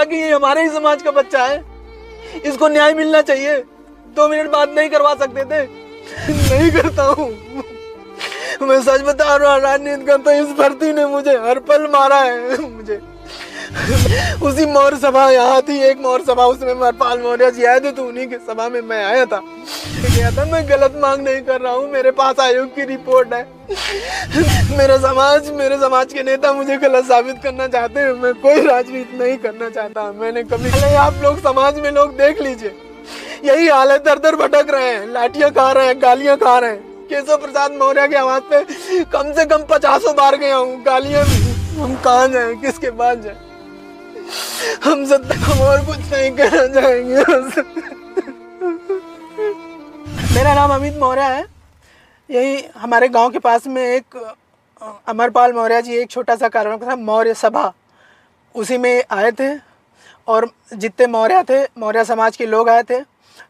कि ये हमारे ही समाज का बच्चा है, इसको न्याय मिलना चाहिए। 2 मिनट बात नहीं करवा सकते थे? नहीं करता हूँ, मैं सच बता रहा हूँ। राजनीति करता, इस भर्ती ने मुझे हर पल मारा है। मुझे उसी मौर्य सभा यहाँ थी, एक मौर्य सभा, उसमें हरपाल मौर्य जी आए थे, तो उन्हीं की सभा में मैं आया था। गया था, मैं गलत मांग नहीं कर रहा हूँ, मेरे पास आयोग की रिपोर्ट है। मेरे समाज के नेता मुझे गलत साबित करना चाहते हैं। मैं कोई राजनीति नहीं करना चाहता। मैंने कभी, आप लोग समाज में लोग देख लीजिए, यही हाल है, दर दर भटक रहे हैं, लाठियां खा रहे हैं, गालियां खा रहे हैं। केशव प्रसाद मौर्य की आवाज पे कम से कम 50 बार गया हूँ, गालियां भी। हम कहाँ जाए, किसके पास जाए? हम सत्ता, हम और कुछ नहीं कहना चाहेंगे। मेरा नाम अमित मौर्य है। यही हमारे गांव के पास में एक अमरपाल मौर्य जी एक छोटा सा कार्यक्रम था, मौर्य सभा, उसी में आए थे और जितने मौर्य थे, मौर्य समाज के लोग आए थे।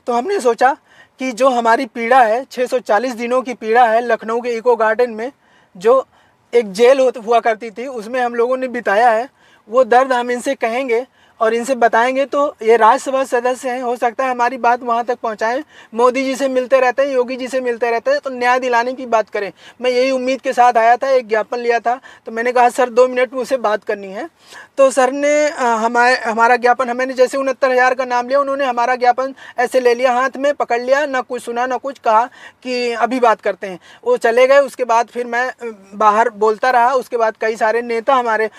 तो हमने सोचा कि जो हमारी पीड़ा है, 640 दिनों की पीड़ा है, लखनऊ के इको गार्डन में जो एक जेल हुआ करती थी, उसमें हम लोगों ने बिताया है, वो दर्द हम इनसे कहेंगे और इनसे बताएंगे। तो ये राज्यसभा सदस्य हैं, हो सकता है हमारी बात वहाँ तक पहुँचाएं। मोदी जी से मिलते रहते हैं, योगी जी से मिलते रहते हैं, तो न्याय दिलाने की बात करें। मैं यही उम्मीद के साथ आया था, एक ज्ञापन लिया था, तो मैंने कहा सर 2 मिनट मुझसे बात करनी है। तो सर ने हमारा ज्ञापन, मैंने जैसे 69,000 का नाम लिया, उन्होंने हमारा ज्ञापन ऐसे ले लिया, हाथ में पकड़ लिया, ना कुछ सुना ना कुछ कहा कि अभी बात करते हैं। वो चले गए। उसके बाद फिर मैं बाहर बोलता रहा। उसके बाद कई सारे नेता हमारे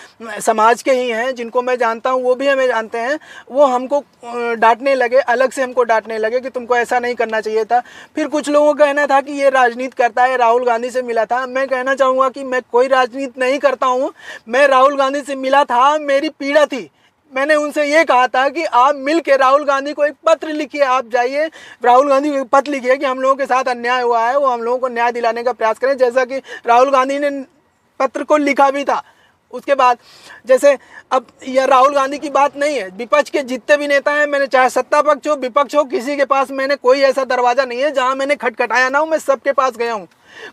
समाज के ही हैं, जिनको मैं जानता हूँ, वो भी हमें जानते हैं, वो हमको डांटने लगे, अलग से हमको डांटने लगे कि तुमको ऐसा नहीं करना चाहिए था। फिर कुछ लोगों का कहना था कि ये राजनीति करता है, राहुल गांधी से मिला था। मैं कहना चाहूँगा कि मैं कोई राजनीति नहीं करता हूँ। मैं राहुल गांधी से मिला था, मेरी पीड़ा थी। मैंने उनसे ये कहा था कि आप मिल के राहुल गांधी को एक पत्र लिखिए, आप जाइए राहुल गांधी को एक पत्र लिखिए कि हम लोगों के साथ अन्याय हुआ है, वो हम लोगों को न्याय दिलाने का प्रयास करें, जैसा कि राहुल गांधी ने पत्र को लिखा भी था। उसके बाद जैसे अब यह राहुल गांधी की बात नहीं है, विपक्ष के जितने भी नेता हैं, मैंने चाहे सत्ता पक्ष हो विपक्ष हो, किसी के पास मैंने कोई ऐसा दरवाजा नहीं है जहां मैंने खटखटाया ना हो, मैं सबके पास गया हूँ।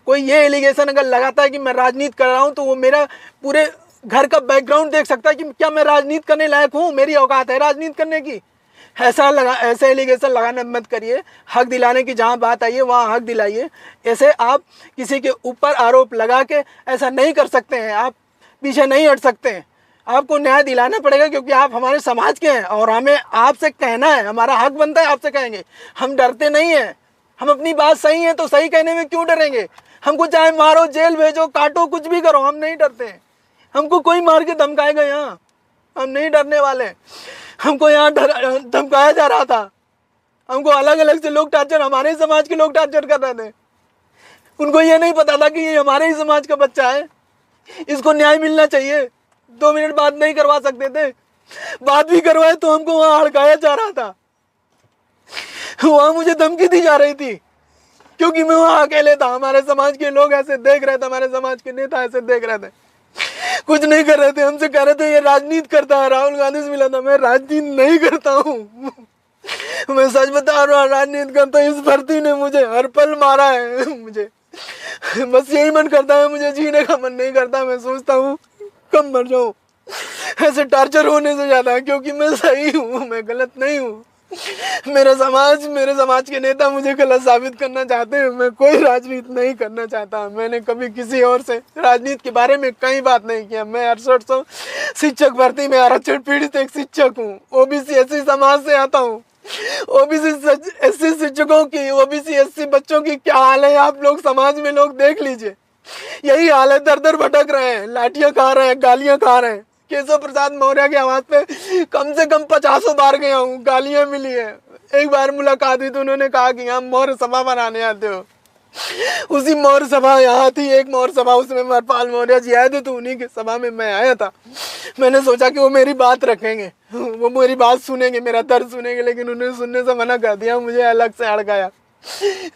कोई ये एलिगेशन अगर लगाता है कि मैं राजनीति कर रहा हूँ, तो वो मेरा पूरे घर का बैकग्राउंड देख सकता है कि क्या मैं राजनीति करने लायक हूँ, मेरी औकात है राजनीति करने की। ऐसे एलिगेशन लगाना मत करिए। हक दिलाने की जहाँ बात आई है वहाँ हक दिलाइए। ऐसे आप किसी के ऊपर आरोप लगा के ऐसा नहीं कर सकते हैं, आप पीछे नहीं हट सकते हैं। आपको न्याय दिलाना पड़ेगा, क्योंकि आप हमारे समाज के हैं और हमें आपसे कहना है, हमारा हक बनता है आपसे कहेंगे। हम डरते नहीं हैं, हम अपनी बात सही है तो सही कहने में क्यों डरेंगे? हमको चाहे मारो, जेल भेजो, काटो, कुछ भी करो, हम नहीं डरते हैं। हमको कोई मार के धमकाएगा यहाँ, हम नहीं डरने वाले। हमको यहाँ धमकाया जा रहा था, हमको अलग अलग से लोग टार्चर, हमारे समाज के लोग टार्चर कर रहे थे। उनको ये नहीं पता था कि ये हमारे ही समाज का बच्चा है, इसको न्याय मिलना चाहिए। 2 मिनट बात नहीं करवा सकते थे? बात भी करवाए तो हमको वहां हड़काया जा रहा था, वहां मुझे धमकी दी जा रही थी, क्योंकि मैं वहां अकेले था। हमारे समाज के लोग ऐसे देख रहे थे, हमारे समाज के नेता ऐसे देख रहे थे, कुछ नहीं कर रहे थे। हमसे कह रहे थे ये राजनीति करता है, राहुल गांधी से मिला था। मैं राजनीति नहीं करता हूँ, मैं सच बता रहा हूँ, राजनीति करता। इस भर्ती ने मुझे हर पल मारा है। मुझे बस यही मन करता है, मुझे जीने का मन नहीं करता। मैं सोचता हूँ कब मर जाऊं ऐसे टार्चर होने से ज्यादा, क्योंकि मैं सही हूँ, मैं गलत नहीं हूँ। मेरे समाज के नेता मुझे गलत साबित करना चाहते हैं। मैं कोई राजनीति नहीं करना चाहता। मैंने कभी किसी और से राजनीति के बारे में कहीं बात नहीं किया। मैं 6800 शिक्षक भर्ती में आरक्षण पीड़ित एक शिक्षक हूँ। ओबीसी एससी समाज से आता हूँ। ओबीसी एससी शिक्षकों की, ओबीसी एससी बच्चों की क्या हाल है, आप लोग समाज में लोग देख लीजिए। यही हाल है, दर दर भटक रहे हैं, लाठियां खा रहे हैं, गालियां खा रहे हैं। केशव प्रसाद मौर्य की आवाज पे कम से कम 50 बार गया हूँ, गालियां मिली है। एक बार मुलाकात हुई तो उन्होंने कहा कि हम मौर्य सभा बनाने आते हो। उसी मौर्य सभा यहाँ थी, एक मौर्य सभा, उसमें हरपाल मौर्य जी आए थे, तो उन्हीं की सभा में मैं आया था। मैंने सोचा कि वो मेरी बात रखेंगे, वो मेरी बात सुनेंगे, मेरा दर्द सुनेंगे, लेकिन उन्होंने सुनने से मना कर दिया। मुझे अलग से हड़काया।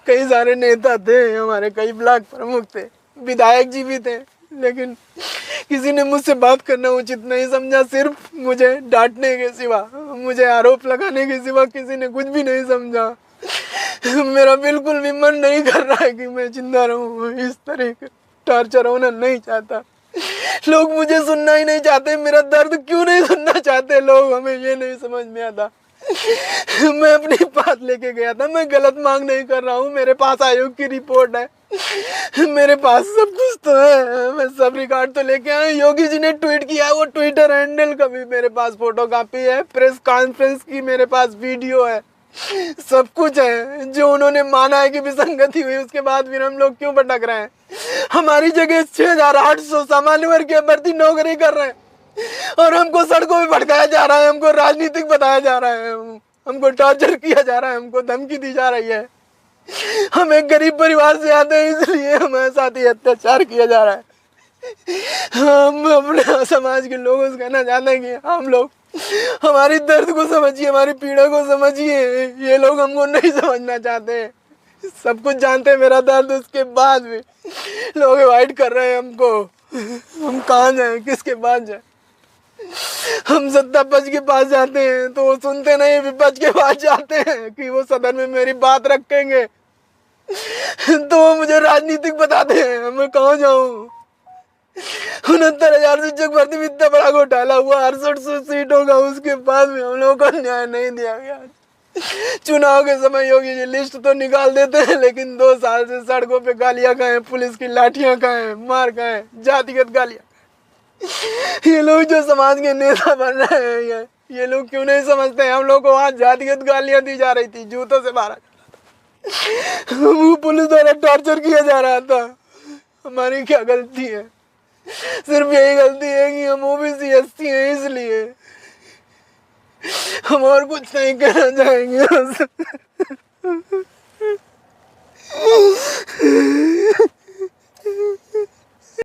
कई सारे नेता थे हमारे, कई ब्लॉक प्रमुख थे, विधायक जी भी थे, लेकिन किसी ने मुझसे बात करना उचित नहीं समझा। सिर्फ मुझे डांटने के सिवा, मुझे आरोप लगाने के सिवा किसी ने कुछ भी नहीं समझा। मेरा बिल्कुल भी मन नहीं कर रहा है कि मैं जिंदा रहूं। इस तरह का टार्चर होना नहीं चाहता। लोग मुझे सुनना ही नहीं चाहते, मेरा दर्द क्यों नहीं सुनना चाहते लोग, हमें ये नहीं समझ में आता। मैं अपनी बात लेके गया था, मैं गलत मांग नहीं कर रहा हूँ, मेरे पास आयोग की रिपोर्ट है, मेरे पास सब कुछ तो है, मैं सब रिकॉर्ड तो लेके आया। योगी जी ने ट्वीट किया, वो ट्विटर हैंडल का भी मेरे पास फोटो कॉपी है, प्रेस कॉन्फ्रेंस की मेरे पास वीडियो है, सब कुछ है। जो उन्होंने माना है कि विसंगति हुई, उसके बाद फिर हम लोग क्यों भटक रहे हैं? हमारी जगह 6,800 सामान्य वर्ग के अभ्यर्थी नौकरी कर रहे हैं और हमको सड़कों पे भटकाया जा रहा है, हमको राजनीतिक बताया जा रहा है, हमको टॉर्चर किया जा रहा है, हमको धमकी दी जा रही है। हम एक गरीब परिवार से आते हैं, इसलिए हमारे साथ ही अत्याचार किया जा रहा है। हम अपने समाज के लोगों से कहना चाहते हैं कि हम लोग हमारी दर्द को समझिए, हमारी पीड़ा को समझिए। ये लोग हमको नहीं समझना चाहते, सब कुछ जानते हैं मेरा दर्द, उसके बाद भी लोग अवॉइड कर रहे हैं हमको। हम कहाँ जाएं, किसके पास जाएं? हम सत्ता पक्ष के पास जाते हैं तो वो सुनते नहीं, विपक्ष के पास जाते हैं कि वो सदन में मेरी बात रखेंगे तो वो मुझे राजनीतिक बताते हैं। मैं कहाँ जाऊँ? 69,000 शिक्षक भर्ती में इतना बड़ा घोटाला हुआ, 6800 सीटों का, उसके बाद में हम लोगों को न्याय नहीं दिया गया। चुनाव के समय योगी जी लिस्ट तो निकाल देते हैं, लेकिन 2 साल से सड़कों पे गालियां खाएं, पुलिस की लाठियां खाएं, मार खाएं, जातिगत गालियां। ये लोग जो समाज के नेता बन रहे हैं, ये लोग क्यों नहीं समझते हैं? हम लोग को वहाँ जातिगत गालियां दी जा रही थी, जूतों से मारा, पुलिस द्वारा टॉर्चर किया जा रहा था। हमारी क्या गलती है? सिर्फ यही गलती है कि हम ओबीसी एससी हैं, इसलिए हम और कुछ नहीं कहना चाहेंगे।